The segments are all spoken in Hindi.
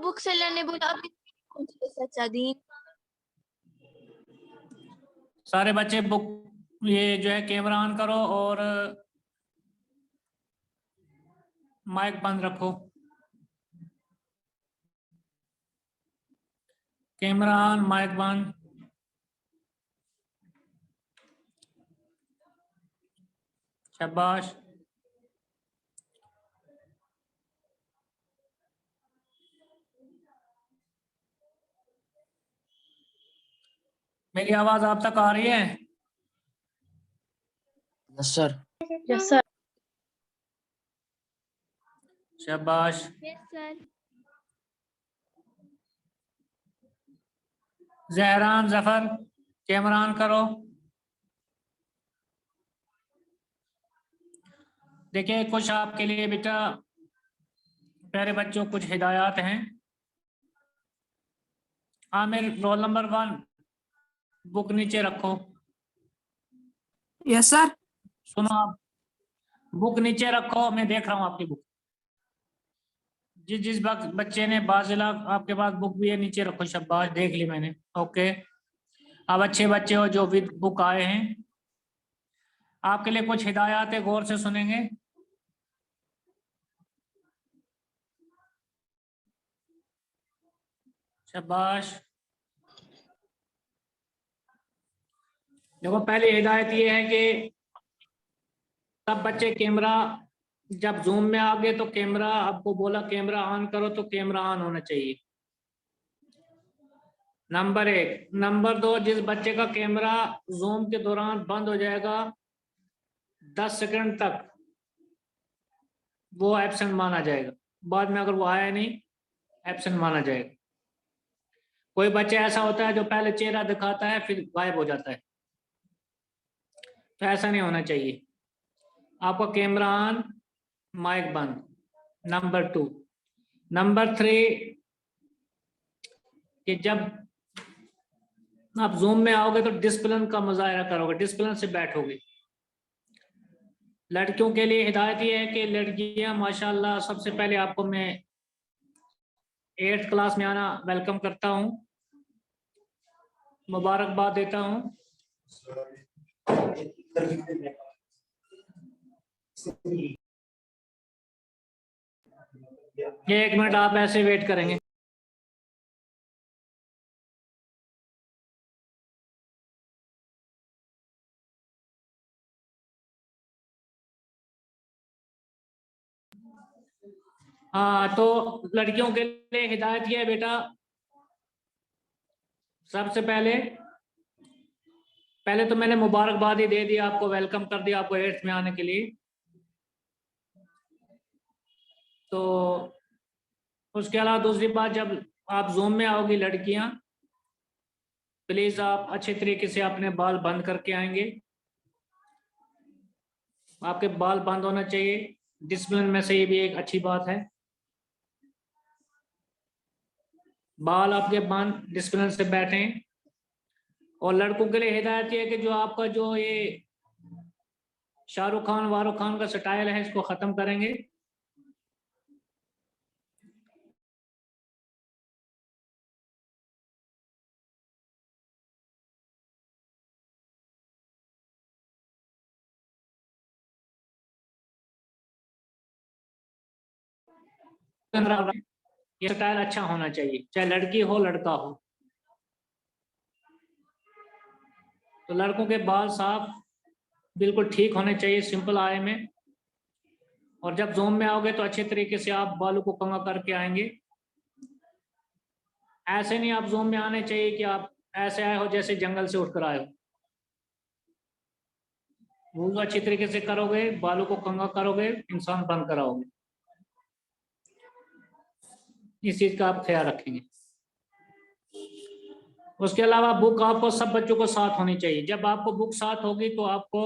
बुक सेलर ने बोला अभी कौन सी सच्चा दीन। सारे बच्चे बुक ये जो है कैमरा ऑन करो और माइक बंद रखो। कैमरा ऑन, माइक बंद। शाबाश। मेरी आवाज आप तक आ रही है? Yes sir. Yes sir. शाबाश। Yes sir. Zahran, Zafar, camera on करो। देखिए कुछ आपके लिए बेटा प्यारे बच्चों कुछ हिदायत हैं। आमिर, रोल नंबर 1, बुक नीचे रखो। Yes sir. सुनो आप, बुक नीचे रखो, मैं देख रहा हूँ आपकी बुक। जिस बच्चे ने बाजिला आपके पास बुक भी है नीचे रखो। शाबाश, देख ली मैंने। ओके, अब अच्छे बच्चे हो जो विद बुक आए हैं, आपके लिए कुछ हिदायत है, गौर से सुनेंगे। शाबाश। देखो पहली हिदायत ये है कि सब बच्चे कैमरा, जब जूम में आ गए तो कैमरा, आपको बोला कैमरा ऑन करो तो कैमरा ऑन होना चाहिए। नंबर 1। नंबर 2, जिस बच्चे का कैमरा जूम के दौरान बंद हो जाएगा 10 सेकंड तक, वो एब्सेंट माना जाएगा। बाद में अगर वो आया नहीं, एब्सेंट माना जाएगा। कोई बच्चा ऐसा होता है जो पहले चेहरा दिखाता है फिर गायब हो जाता है, तो ऐसा नहीं होना चाहिए। आपका कैमरा ऑन, माइक बंद। नंबर 2। नंबर 3, कि जब आप जूम में आओगे तो डिसिप्लिन का मुजाहरा करोगे, डिसिप्लिन से बैठोगे। लड़कियों के लिए हिदायत ये है कि लड़कियां माशाल्लाह, सबसे पहले आपको मैं 8th क्लास में आना वेलकम करता हूं, मुबारकबाद देता हूं। ये 1 मिनट आप ऐसे वेट करेंगे। हाँ, तो लड़कियों के लिए हिदायत ये है बेटा, सबसे पहले तो मैंने मुबारकबाद ही दे दिया आपको, वेलकम कर दिया आपको 8th में आने के लिए। तो उसके अलावा दूसरी बात, जब आप जूम में आओगी लड़कियां, प्लीज आप अच्छे तरीके से अपने बाल बंद करके आएंगे। आपके बाल बंद होना चाहिए, डिसिप्लिन में से ये भी एक अच्छी बात है। बाल आपके बंद, डिसिप्लिन से बैठें। और लड़कों के लिए हिदायत ये है कि जो आपका जो ये शाहरुख खान वाहरुख खान का स्टाइल है, इसको खत्म करेंगे। ये स्टाइल अच्छा होना चाहिए, चाहे लड़की हो लड़का हो। तो लड़कों के बाल साफ बिल्कुल ठीक होने चाहिए, सिंपल आए में। और जब जूम में आओगे तो अच्छे तरीके से आप बालों को कंघा करके आएंगे। ऐसे नहीं आप जूम में आने चाहिए कि आप ऐसे आए हो जैसे जंगल से उठकर आए हो। वो अच्छी तरीके से करोगे, बालों को कंघा करोगे, इंसान बन कर आओगे। इस चीज का आप ख्याल रखेंगे। उसके अलावा बुक आपको सब बच्चों को साथ होनी चाहिए। जब आपको बुक साथ होगी तो आपको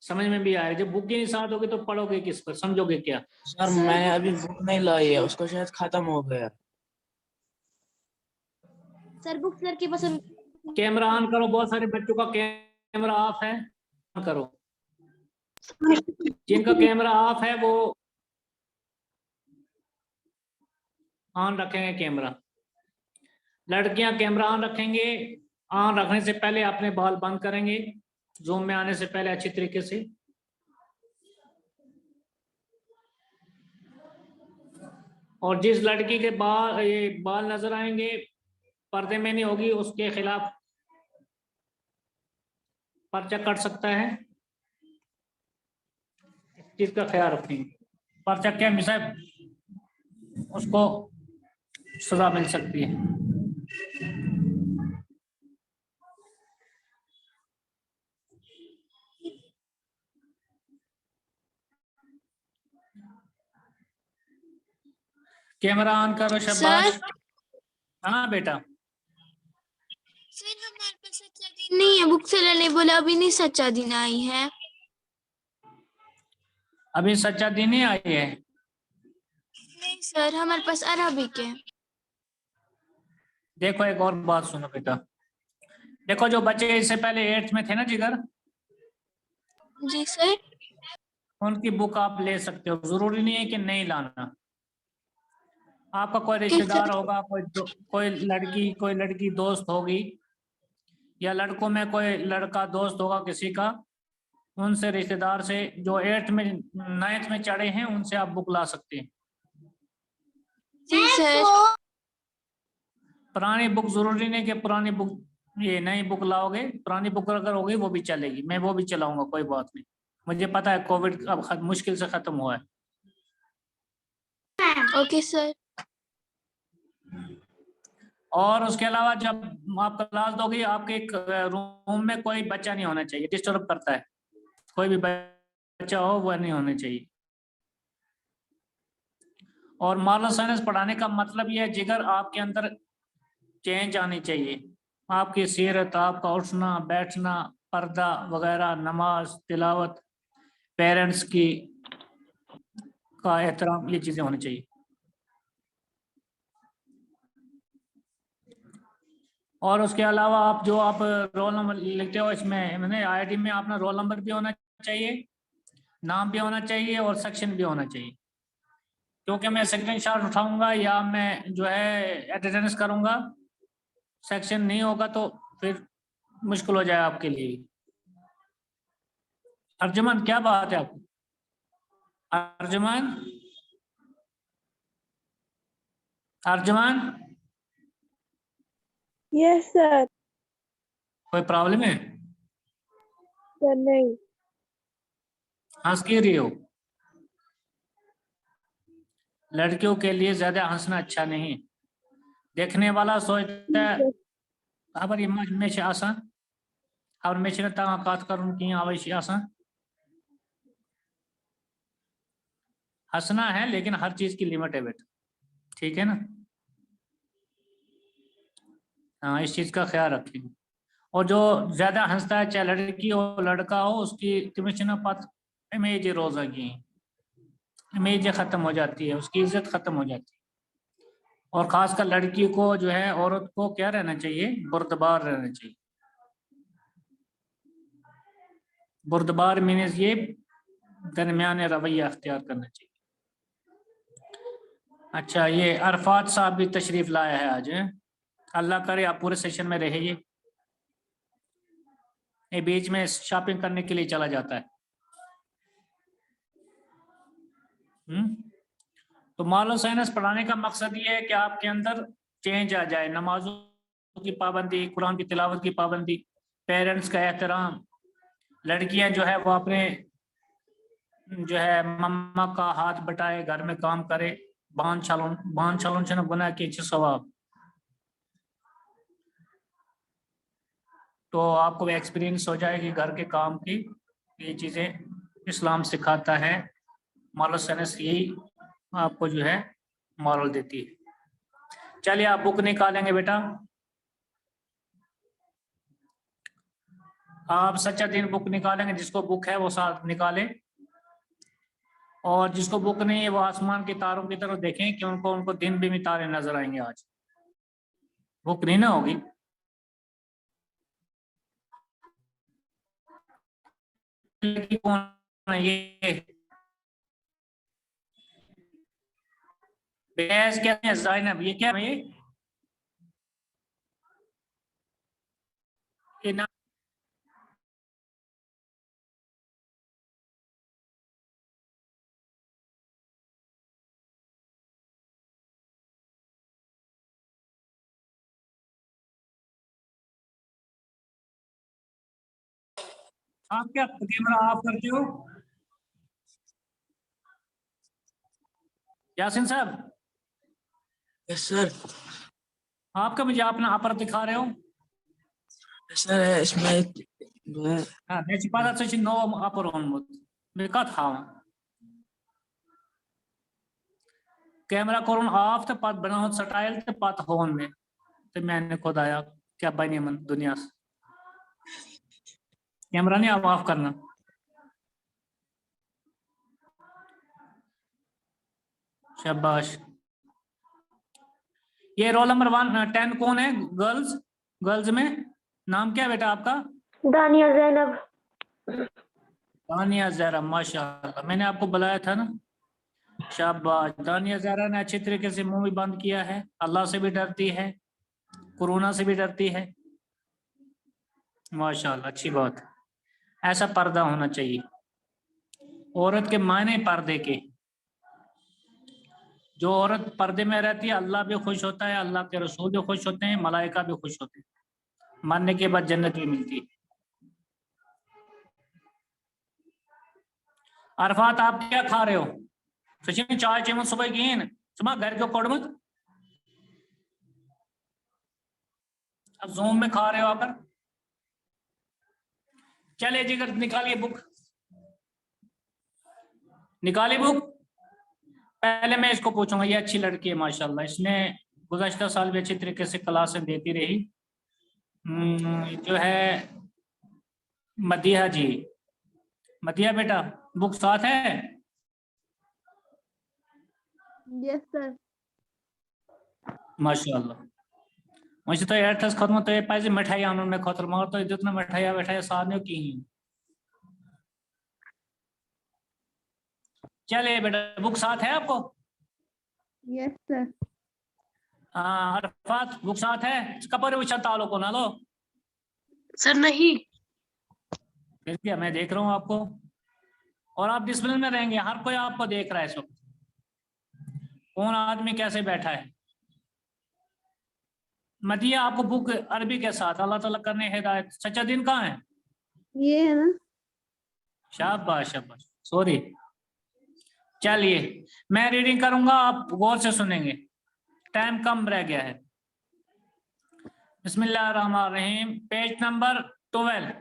समझ में भी आएगा। जब बुक ही नहीं साथ होगी तो पढ़ोगे किस पर, समझोगे क्या? सर मैंने अभी बुक नहीं लाई है, उसका शायद खत्म हो गया। सर बुक सर की पसंद। कैमरा ऑन करो, बहुत सारे बच्चों का कैमरा ऑफ है, ऑन करो। जिनका कैमरा ऑफ है वो ऑन रखेंगे कैमरा। लड़कियां कैमरा ऑन रखेंगे। ऑन रखने से पहले अपने बाल बंद करेंगे, जूम में आने से पहले अच्छी तरीके से। और जिस लड़की के बाल नजर आएंगे पर्दे में नहीं होगी, उसके खिलाफ पर्चा कट सकता है। इस चीज का ख्याल रखेंगे। पर्चा क्या मिसाल उसको सजा मिल सकती है। कैमरा ऑन करो शबाश। हाँ बेटा। सर हमारे पास सच्चा दिन नहीं है, बुक सेलर ने बोला अभी नहीं सच्चा दिन आई है। अभी सच्चा दिन ही आई है। नहीं सर, हमारे पास अरबिक है। देखो एक और बात सुनो बेटा। देखो जो बच्चे इससे पहले 8th में थे ना जिगर, जी सर। उनकी बुक आप ले सकते हो, जरूरी नहीं है कि नहीं लाना। आपका कोई ओके रिश्तेदार सर। होगा, कोई लड़की दोस्त होगी, या लड़कों में कोई लड़का दोस्त होगा किसी का, उनसे रिश्तेदार से जो 8th में 9th में चढ़े हैं उनसे आप बुक ला सकते हैं। जी सर। पुरानी बुक जरूरी नहीं कि पुरानी बुक, ये नई बुक लाओगे, पुरानी बुक अगर होगी वो भी चलेगी, मैं वो भी चलाऊंगा, कोई बात नहीं। मुझे पता है कोविड अब मुश्किल से खत्म हुआ है। Okay sir. और उसके अलावा जब आप क्लास दोगे, आपके एक रूम में कोई बच्चा नहीं होना चाहिए, डिस्टर्ब करता है। कोई भी बच्चा हो वो नहीं होना चाहिए। और मॉरल साइंस पढ़ाने का मतलब यह है जिगर आपके अंदर चेंज आनी चाहिए। आपकी सीरत, आपका उठना बैठना, पर्दा वगैरह, नमाज तिलावत, पेरेंट्स की का एहतराम, ये चीजें होनी चाहिए। और उसके अलावा आप रोल नंबर लिखते हो इसमें, मैंने आईडी में अपना रोल नंबर भी होना चाहिए, नाम भी होना चाहिए और सेक्शन भी होना चाहिए। क्योंकि मैं सेक्शन शॉट उठाऊंगा या मैं जो है अटेंडेंस करूंगा, सेक्शन नहीं होगा तो फिर मुश्किल हो जाए आपके लिए। अर्जुमन क्या बात है आपको? Arjuman, Arjuman yes sir. कोई प्रॉब्लम है? सर नहीं। हंस क्यों रही हो? लड़कियों के लिए ज्यादा हंसना अच्छा नहीं। देखने वाला सोचता है खबर में से आसान और मैं ताकत करूं कि आवश्य आसान। हंसना है लेकिन हर चीज की लिमिट है बेटा, ठीक है ना? हाँ, इस चीज का ख्याल रखेंगे। और जो ज्यादा हंसता है, चाहे लड़की हो लड़का हो, उसकी तिमिशना पत इमेज रोज आ गई, इमेज खत्म हो जाती है, उसकी इज्जत खत्म हो जाती है। और खासकर लड़की को जो है, औरत को क्या रहना चाहिए? बुर्दबार रहना चाहिए। बुर्दबार मीन्स ये दरमियान रवैया अख्तियार करना चाहिए। अच्छा, ये अरफात साहब भी तशरीफ लाया है आज, हैं? अल्लाह करे आप पूरे सेशन में रहिए। ये बीच में शॉपिंग करने के लिए चला जाता है। तो मॉरल साइंस पढ़ाने का मकसद ये है कि आपके अंदर चेंज आ जाए। नमाजों की पाबंदी, कुरान की तिलावत की पाबंदी, पेरेंट्स का एहतराम। लड़कियां जो है वो अपने जो है मम्मा का हाथ बटाए, घर में काम करे, बान छालों से गुनाह की सवाब। तो आपको एक्सपीरियंस हो जाएगी घर के काम की, ये चीजें इस्लाम सिखाता है। मॉरल साइंस यही आपको जो है मॉरल देती है। चलिए आप बुक निकालेंगे बेटा। आप सच्चा दिन बुक निकालेंगे, जिसको बुक है वो साथ निकाले, और जिसको बुक नहीं है वो आसमान के तारों की तरफ देखें कि उनको उनको दिन भी तारे नजर आएंगे। आज बुक नहीं ना होगी। कौन है ये? बेहस कहते हैं ज़ैनब, ये क्या है ये नाम? आप क्या कैमरा ऑफ करते हो यासिन साहब? Yes sir. आपका मुझे अपना अपर दिखा रहे हो? सर इसमें जो है Mē छी pats esi no upper onmut. Mē kā thavam? Camera करून ऑफ तो पत बनाओ स्टाइल तो पत होन में तो मैंने खुद आया क्या बने मन दुनिया से कैमरा नहीं आप ऑफ करना। शाबाश। ये रोल नंबर 10 कौन है? गर्ल्स, गर्ल्स में नाम क्या है बेटा आपका? दानिया जैनब। दानिया जहरा, माशाल्लाह। मैंने आपको बुलाया था ना। शाबाश। दानिया जहरा ने अच्छी तरीके से मुंह भी बंद किया है, अल्लाह से भी डरती है, कोरोना से भी डरती है, माशाल्लाह, अच्छी बात है। ऐसा पर्दा होना चाहिए। औरत के मायने पर्दे के, जो औरत पर्दे में रहती है अल्लाह भी खुश होता है, अल्लाह के रसूल भी खुश होते हैं, मलाइका भी खुश होते हैं, मरने के बाद जन्नत भी मिलती है। अरफात आप क्या खा रहे हो? सचिन चाय चेमन सुबह की सुबह घर के कोडमत अब जूम में खा रहे हो आकर। चले जिगर निकालिए बुक, निकालिए बुक। पहले मैं इसको पूछूंगा, ये अच्छी लड़की है माशाल्लाह, इसने गुज़श्ता साल भी अच्छी तरीके से क्लासें देती रही। जो है मदिया जी, मदिया बेटा बुक साथ है? Yes sir. माशाल्लाह। मुझे तो एर्थस खत्म तो ये पाइजे मिठाई आनून में खतर मगर तो जितना मिठाई बैठाई साधने की ही। चलिए बेटा बुक साथ है आपको? Yes sir. हाँ अरफात बुक साथ है? कपड़े उछल तालो को ना लो सर नहीं। फिर क्या, मैं देख रहा हूँ आपको और आप डिसिप्लिन में रहेंगे, हर कोई आपको देख रहा है इस वक्त, कौन आदमी कैसे बैठा है। मदिया आपको बुक अरबी के साथ, अल्लाह ताला करने हिदायत। सच्चा दिन कहाँ है? ये है ना। शाबाश शाबाश, सॉरी। चलिए मैं रीडिंग करूंगा, आप गौर से सुनेंगे, टाइम कम रह गया है। बिस्मिल्लाहिर्रहमानिर्रहीम, पेज नंबर 12,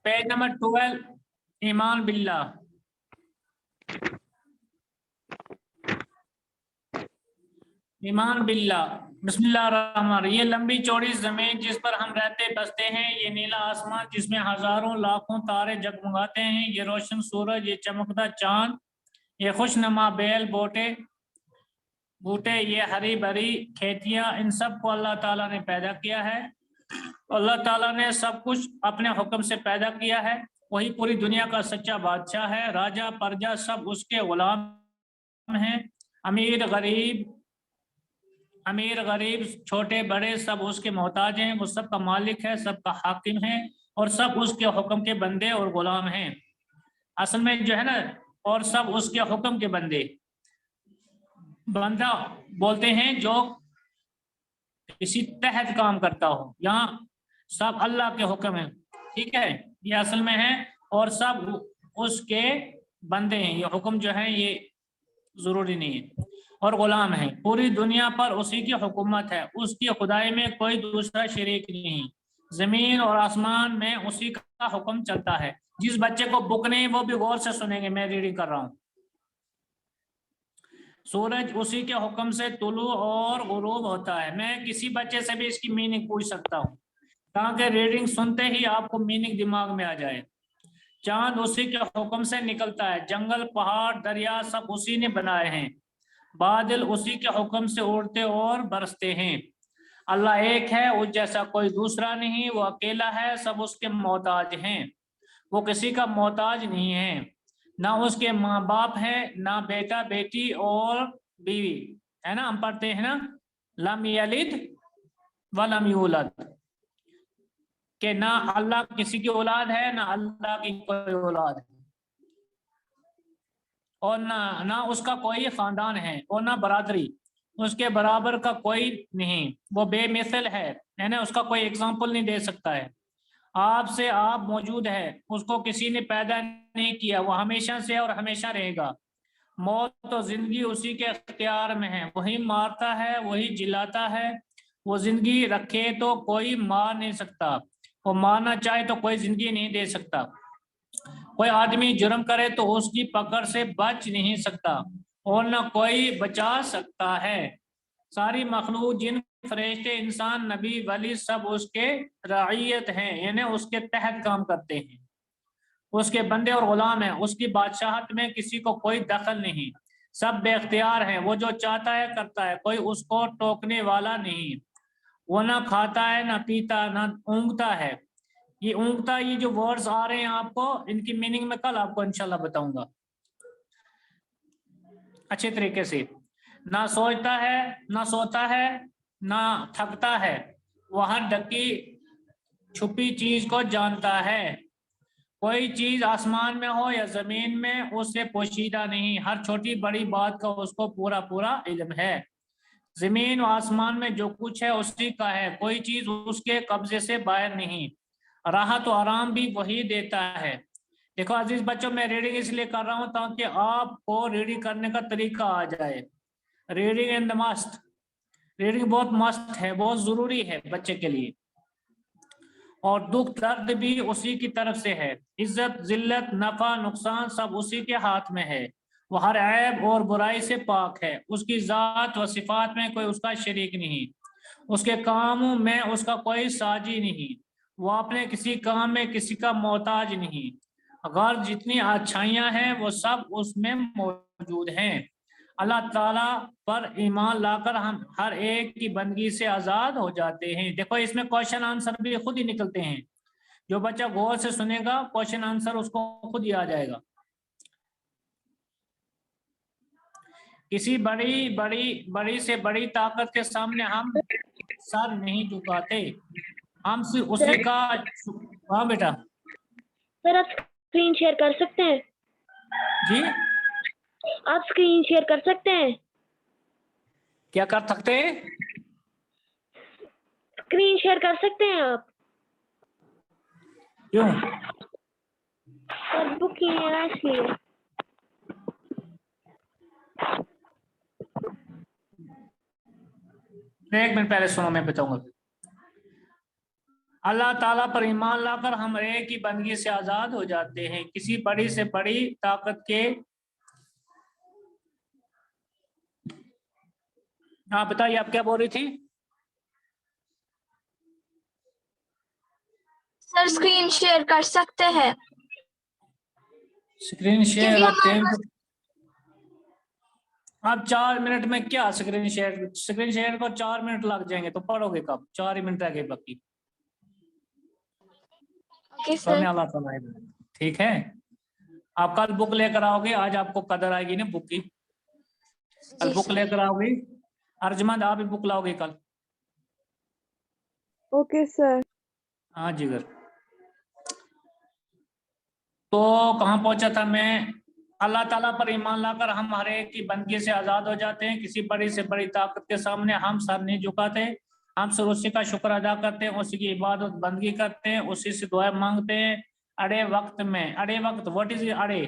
पेज नंबर 12, ईमान बिल्लाह। ईमान बिल्लाह। बिस्मिल्लाहिर्रहमानिर्रहीम। ये लंबी चौड़ी जमीन जिस पर हम रहते बसते हैं, ये नीला आसमान जिसमें हजारों लाखों तारे जगमगाते हैं, ये रोशन सूरज, ये चमकता चांद, ये खुशनुमा बेल बूटे, ये हरी भरी खेतियां, इन सब को अल्लाह ताला ने पैदा किया है। अल्लाह ताला ने सब कुछ अपने हुक्म से पैदा किया है। वही पूरी दुनिया का सच्चा बादशाह है। राजा प्रजा सब उसके गुलाम हैं। अमीर गरीब छोटे बड़े सब उसके मोहताज हैं। वो सबका मालिक है, सबका हाकिम है और सब उसके हुक्म के बंदे और गुलाम हैं। असल में जो है ना, और सब उसके हुक्म के बंदे, बंदा बोलते हैं जो किसी तहत काम करता हो, यहाँ सब अल्लाह के हुक्म है, ठीक है, ये असल में है, और सब उसके बंदे हैं। ये हुक्म जो है ये जरूरी नहीं है, और गुलाम है। पूरी दुनिया पर उसी की हुकूमत है, उसकी खुदाई में कोई दूसरा शरीक नहीं। जमीन और आसमान में उसी का हुक्म चलता है। जिस बच्चे को बुक नहीं वो भी गौर से सुनेंगे, मैं रीडिंग कर रहा हूँ। सूरज उसी के हुक्म से तुलू और गुरूब होता है। मैं किसी बच्चे से भी इसकी मीनिंग पूछ सकता हूँ, ताकि रीडिंग सुनते ही आपको मीनिंग दिमाग में आ जाए। चांद उसी के हुक्म से निकलता है। जंगल पहाड़ दरिया सब उसी ने बनाए हैं। बादल उसी के हुक्म से उड़ते और बरसते हैं। अल्लाह एक है, उस जैसा कोई दूसरा नहीं, वो अकेला है, सब उसके मोहताज हैं, वो किसी का मोहताज नहीं है। ना उसके माँ बाप है, ना बेटा बेटी और बीवी, है ना, हम पढ़ते हैं ना लम यलिद व लम यूलद, कि ना अल्लाह किसी की औलाद है ना अल्लाह की कोई औलाद है, और ना उसका कोई खानदान है और ना बरादरी, उसके बराबर का कोई नहीं, वो बेमिसल है ना, उसका कोई एग्जाम्पल नहीं दे सकता है। आपसे आप मौजूद है, उसको किसी ने पैदा नहीं किया, वो हमेशा से और हमेशा रहेगा। मौत तो जिंदगी उसी के इख्तियार में है, वही मारता है वही जिलाता है, वो जिंदगी रखे तो कोई मार नहीं सकता, वो मारना चाहे तो कोई जिंदगी नहीं दे सकता। कोई आदमी जुर्म करे तो उसकी पकड़ से बच नहीं सकता और न कोई बचा सकता है। सारी मखलूक, जिन, फरिश्ते, इंसान, नबी, वली सब उसके रईयत हैं, यानी उसके तहत काम करते हैं, उसके बंदे और गुलाम हैं। उसकी बादशाहत में किसी को कोई दखल नहीं, सब बेख्तियार हैं, वो जो चाहता है करता है, कोई उसको टोकने वाला नहीं। वो ना खाता है ना पीता ना ऊँघता है। ये ऊँघता, ये जो वर्ड्स आ रहे हैं आपको, इनकी मीनिंग मैं कल आपको इंशाल्लाह बताऊंगा अच्छे तरीके से। ना सोचता है ना सोता है ना थकता है, वह ढकी छुपी चीज को जानता है। कोई चीज आसमान में हो या जमीन में उससे पोशीदा नहीं, हर छोटी बड़ी बात का उसको पूरा पूरा इल्म है। जमीन और आसमान में जो कुछ है उसी का है, कोई चीज उसके कब्जे से बाहर नहीं। राहत और आराम भी वही देता है। देखो अजीज बच्चों, मैं रीडिंग इसलिए कर रहा हूं ताकि आपको रीडिंग करने का तरीका आ जाए। Reading in the must, reading बहुत मस्त है, बहुत जरूरी है बच्चे के लिए। और दुख दर्द भी उसी की तरफ से है, इज्जत जिल्लत नफा नुकसान सब उसी के हाथ में है। वो हर ऐब और बुराई से पाक है, उसकी जात व सिफात में कोई उसका शरीक नहीं, उसके कामों में उसका कोई साजी नहीं, वो अपने किसी काम में किसी का मोहताज नहीं। अगर जितनी अच्छाइयां हैं वो सब उसमें मौजूद हैं। अल्लाह ताला पर ईमान लाकर हम हर एक की बंदगी से आजाद हो जाते हैं। देखो इसमें क्वेश्चन आंसर भी खुद ही निकलते हैं, जो बच्चा गौर से सुनेगा क्वेश्चन आंसर उसको खुद ही आ जाएगा। किसी बड़ी बड़ी बड़ी से बड़ी ताकत के सामने हम सर नहीं झुकाते, हम सिर्फ उसी का। हाँ बेटा। सर आप स्क्रीन शेयर कर सकते हैं? जी आप स्क्रीन शेयर कर सकते हैं? क्या कर सकते हैं? स्क्रीन शेयर कर सकते हैं आप? क्यों? सर बुक ही है ना इसलिए। एक मिनट पहले सुनो, मैं बताऊंगा। अल्लाह ताला पर ईमान लाकर हम एक ही बंदगी से आजाद हो जाते हैं, किसी बड़ी से बड़ी ताकत के। हाँ बताइए, आप क्या बोल रही थी? सर स्क्रीन शेयर कर सकते हैं? स्क्रीन शेयर क्योंकि रखते हमारे हैं आप 4 मिनट में, क्या स्क्रीन शेयर को 4 मिनट लग जाएंगे तो पढ़ोगे कब? 4 ही मिनट रह गए बाकी। Okay sir. अल्लाह ताला है। ठीक है, आप कल बुक लेकर आओगे, आज आपको कदर आएगी ना बुक की। कल जी बुक सर। लेकर आओगे। अर्जमंद आप भी बुक लाओगे कल? Okay sir. हाँ जिगर। तो कहाँ पहुंचा था मैं? अल्लाह ताला पर ईमान लाकर हम हर एक की बंदगी से आजाद हो जाते हैं, किसी बड़ी से बड़ी ताकत के सामने हम सर नहीं झुकाते, हम सिर्फ उसी का शुक्र अदा करते हैं, उसी की इबादत बंदगी करते हैं, उसी से दुआ मांगते हैं। अड़े वक्त में, अड़े वक्त व्हाट इज अड़े,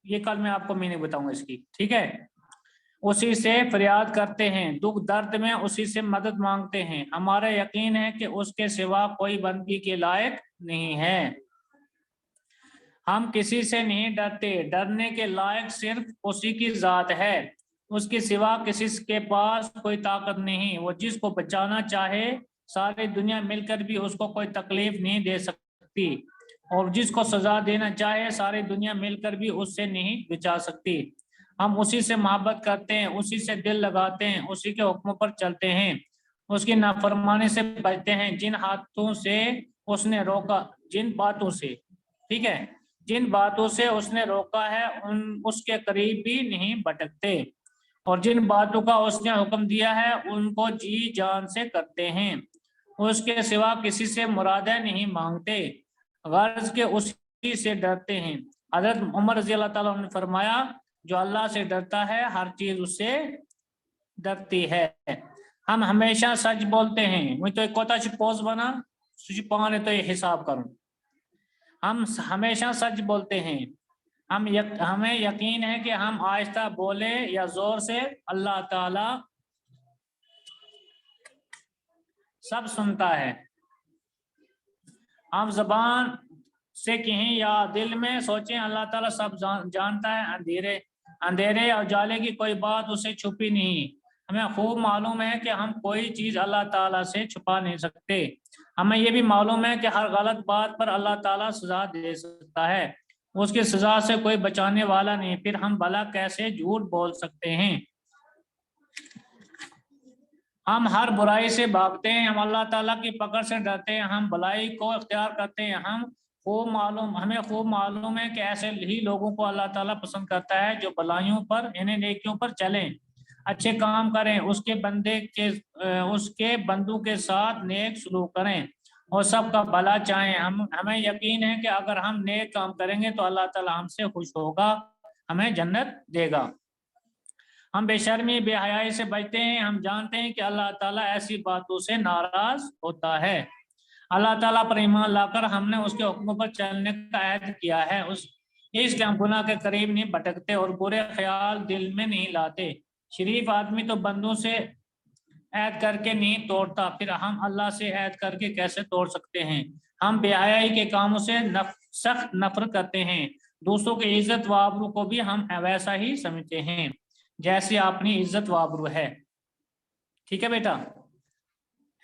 ये कल मैं आपको मीनिंग बताऊंगा इसकी, ठीक है। उसी से फरियाद करते हैं, दुख दर्द में उसी से मदद मांगते हैं, हमारा यकीन है कि उसके सिवा कोई बंदगी के लायक नहीं है। हम किसी से नहीं डरते, डरने के लायक सिर्फ उसी की जात है, उसके सिवा किसी के पास कोई ताकत नहीं। वो जिसको बचाना चाहे सारी दुनिया मिलकर भी उसको कोई तकलीफ नहीं दे सकती, और जिसको सजा देना चाहे सारी दुनिया मिलकर भी उससे नहीं बचा सकती। हम उसी से मोहब्बत करते हैं, उसी से दिल लगाते हैं, उसी के हुक्मों पर चलते हैं, उसकी नाफरमानी से बचते हैं, जिन हाथों से उसने रोका, जिन बातों से, ठीक है, जिन बातों से उसने रोका है उसके करीब भी नहीं भटकते, और जिन बातों का उसने हुक्म दिया है उनको जी जान से करते हैं, उसके सिवा किसी से मुरादें नहीं मांगते, गर्ज के उसी से डरते हैं। हजरत उमर रज़ी अल्लाह ताला ने फरमाया, जो अल्लाह से डरता है हर चीज उससे डरती है। हम हमेशा सच बोलते हैं, मुझे तो एक कोता पोज बना पाने तो ये हिसाब करूं। हम हमेशा सच बोलते हैं, हमें यकीन है कि हम आहिस्ता बोले या जोर से, अल्लाह ताला सब सुनता है। हम जबान से कहें या दिल में सोचें, अल्लाह ताला सब जानता है। अंधेरे और उजाले की कोई बात उसे छुपी नहीं। हमें खूब मालूम है कि हम कोई चीज अल्लाह ताला से छुपा नहीं सकते। हमें यह भी मालूम है कि हर गलत बात पर अल्लाह ताला सजा दे सकता है, उसकी सजा से कोई बचाने वाला नहीं। फिर हम भला कैसे झूठ बोल सकते हैं। हम हर बुराई से भागते हैं, हम अल्लाह ताला की पकड़ से डरते हैं, हम भलाई को इख्तियार करते हैं। हमें खूब मालूम है कि ऐसे ही लोगों को अल्लाह ताला पसंद करता है जो भलाइयों पर यानी नेकियों पर चलें, अच्छे काम करें, उसके बंदों के साथ नेक सलूक करें और सबका भला चाहें। हमें यकीन है कि अगर हम नेक काम करेंगे तो अल्लाह ताला हमसे खुश होगा, हमें जन्नत देगा। हम बेशर्मी बेहयाई से बचते हैं। हम जानते हैं कि अल्लाह ताला ऐसी बातों से नाराज होता है। अल्लाह ताला पर ईमान लाकर हमने उसके हुक्मों पर चलने का अहद किया है, इसलिए हम गुनाह के करीब नहीं भटकते और बुरे ख्याल दिल में नहीं लाते। शरीफ आदमी तो बंदों से ऐद करके नहीं तोड़ता, फिर हम अल्लाह से ऐद करके कैसे तोड़ सकते हैं। हम बेहयाई के कामों से सख्त नफरत करते हैं। दूसरों की इज्जत व आबरू को भी हम वैसा ही समझते हैं जैसे अपनी इज्जत व आबरू है। ठीक है बेटा,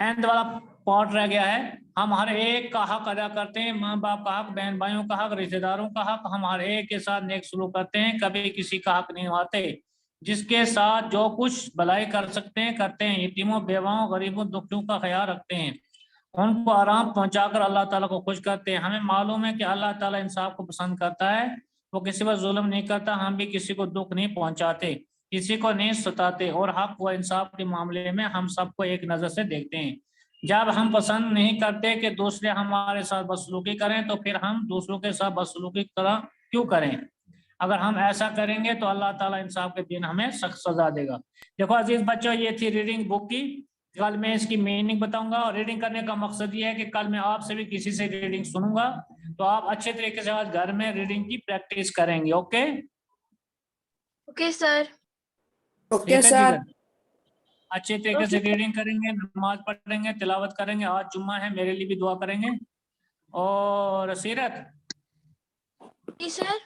एंड वाला पार्ट रह गया है। हम हर एक का हक अदा करते हैं, माँ बाप का हक, बहन भाइयों का हक, रिश्तेदारों का हक। हम हर एक के साथ नेक सलूक करते हैं, कभी किसी का हक नहीं निभाते। जिसके साथ जो कुछ भलाई कर सकते हैं करते हैं। यतीमों, बेवाओं, गरीबों, दुखियों का ख्याल रखते हैं, उनको आराम पहुंचाकर अल्लाह ताला को खुश करते हैं। हमें मालूम है कि अल्लाह ताला इंसाफ को पसंद करता है, वो किसी पर जुल्म नहीं करता। हम भी किसी को दुख नहीं पहुंचाते, किसी को नहीं सताते, और हक व इंसाफ के मामले में हम सबको एक नजर से देखते हैं। जब हम पसंद नहीं करते कि दूसरे हमारे साथ बदसलूकी करें, तो फिर हम दूसरों के साथ बदसलूकी क्यों करें। अगर हम ऐसा करेंगे तो अल्लाह ताला इंसाफ के दिन हमें सख्त सजा देगा। देखो अजीज बच्चों, ये थी रीडिंग बुक की। कल मैं इसकी मीनिंग बताऊंगा, और रीडिंग करने का मकसद ये है कि कल मैं आपसे भी किसी से रीडिंग सुनूंगा, तो आप अच्छे तरीके से आज घर में रीडिंग की प्रैक्टिस करेंगे। Okay okay sir. Okay sir. अच्छे तरीके से रीडिंग करेंगे, नमाज पढ़ेंगे, तिलावत करेंगे। आज जुम्मा है, मेरे लिए भी दुआ करेंगे। और सीरत जी सर।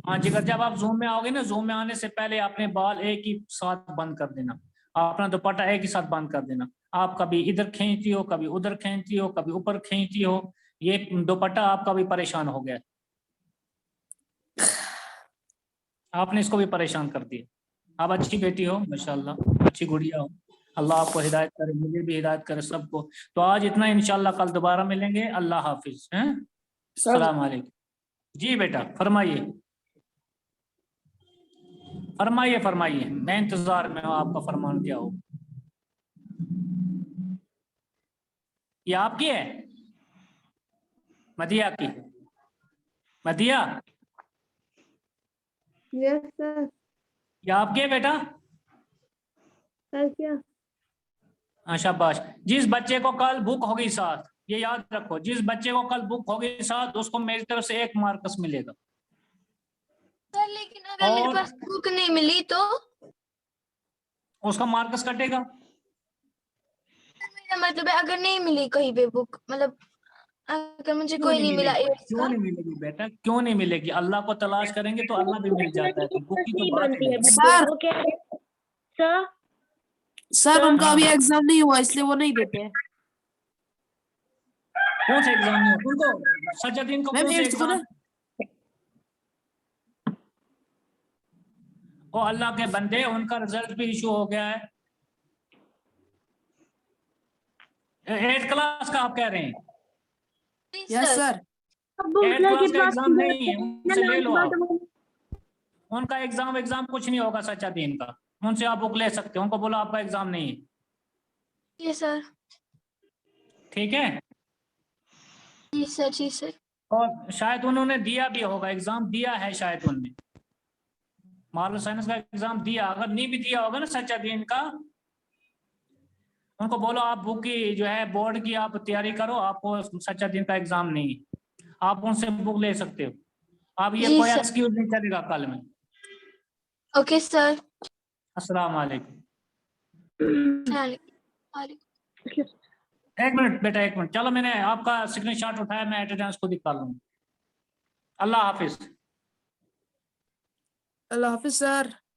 हाँ जिगर, जब आप जूम में आओगे ना, जूम में आने से पहले अपने बाल एक ही साथ बंद कर देना, अपना दुपट्टा एक ही साथ बंद कर देना। आप कभी इधर खींचती हो, कभी उधर खींचती हो, कभी ऊपर खींचती हो, ये दुपट्टा आपका भी परेशान हो गया, आपने इसको भी परेशान कर दिया। आप अच्छी बेटी हो माशाल्लाह, अच्छी गुड़िया हो, अल्लाह आपको हिदायत करे, मुझे भी हिदायत करे, सबको। तो आज इतना, इंशाल्लाह कल दोबारा मिलेंगे। अल्लाह हाफिज। हैं, अस्सलाम वालेकुम। जी बेटा फरमाइए फरमाइए फरमाइए, मैं इंतजार में हूँ आपका फरमान क्या हो। ये आपकी है मदिया की? मदिया यस सर। ये आपकी है बेटा? सर क्या? हाँ शाबाश। जिस बच्चे को कल बुक होगी साथ, ये याद रखो, जिस बच्चे को कल बुक होगी साथ उसको मेरी तरफ से 1 मार्क्स मिलेगा। सर लेकिन अगर मेरे पास बुक नहीं मिली तो? उसका मार्क्स कटेगा। मेरा मतलब है अगर नहीं मिली कहीं पे बुक, मतलब अगर मुझे कोई नहीं मिला क्यों नहीं मिलेगी बेटा, क्यों नहीं मिलेगी? अल्लाह को तलाश करेंगे तो अल्लाह भी मिल जाता है, तो बुक की तो बात ही नहीं। सर वो क्या है? सर सर उनका अभी एग्जाम नहीं हुआ इसलिए वो नहीं देते हैं। कौन सा एग्जाम नहीं हुआ उनको? सज्जादीन को कौन सा एग्जाम? ओ अल्लाह के बंदे, उनका रिजल्ट भी इशू हो गया है। 8th क्लास का आप कह रहे हैं? Yes sir. बुक एट लेके क्लास का पास एग्जाम नहीं है, उनसे ले लो आप। में उनका एग्जाम कुछ नहीं होगा सच्चादीन का, उनसे आप बुक ले सकते हो, उनको बोलो आपका एग्जाम नहीं है। जी सर। ठीक है। जी सर। जी सर। और शायद उन्होंने दिया भी होगा, एग्जाम दिया है शायद उनने, मॉरल साइंस का एग्जाम दिया, अगर नहीं भी दिया होगा ना सच्चादीन का, उनको बोलो आप बुक की जो है बोर्ड की आप तैयारी करो, आपको सच्चादीन का एग्जाम नहीं है, आप उनसे बुक ले सकते हो। अब ये जी कोई सर। एक्सक्यूज नहीं चलेगा कल में। Okay sir. अस्सलाम वालेकुम। वालेकुम। एक मिनट बेटा, एक मिनट, चलो मैंने आपका स्क्रीनशॉट उठाया, मैं अटेंडेंस खुद निकाल लूंगा। अल्लाह हाफिज। अल्लाह हाफिज सर।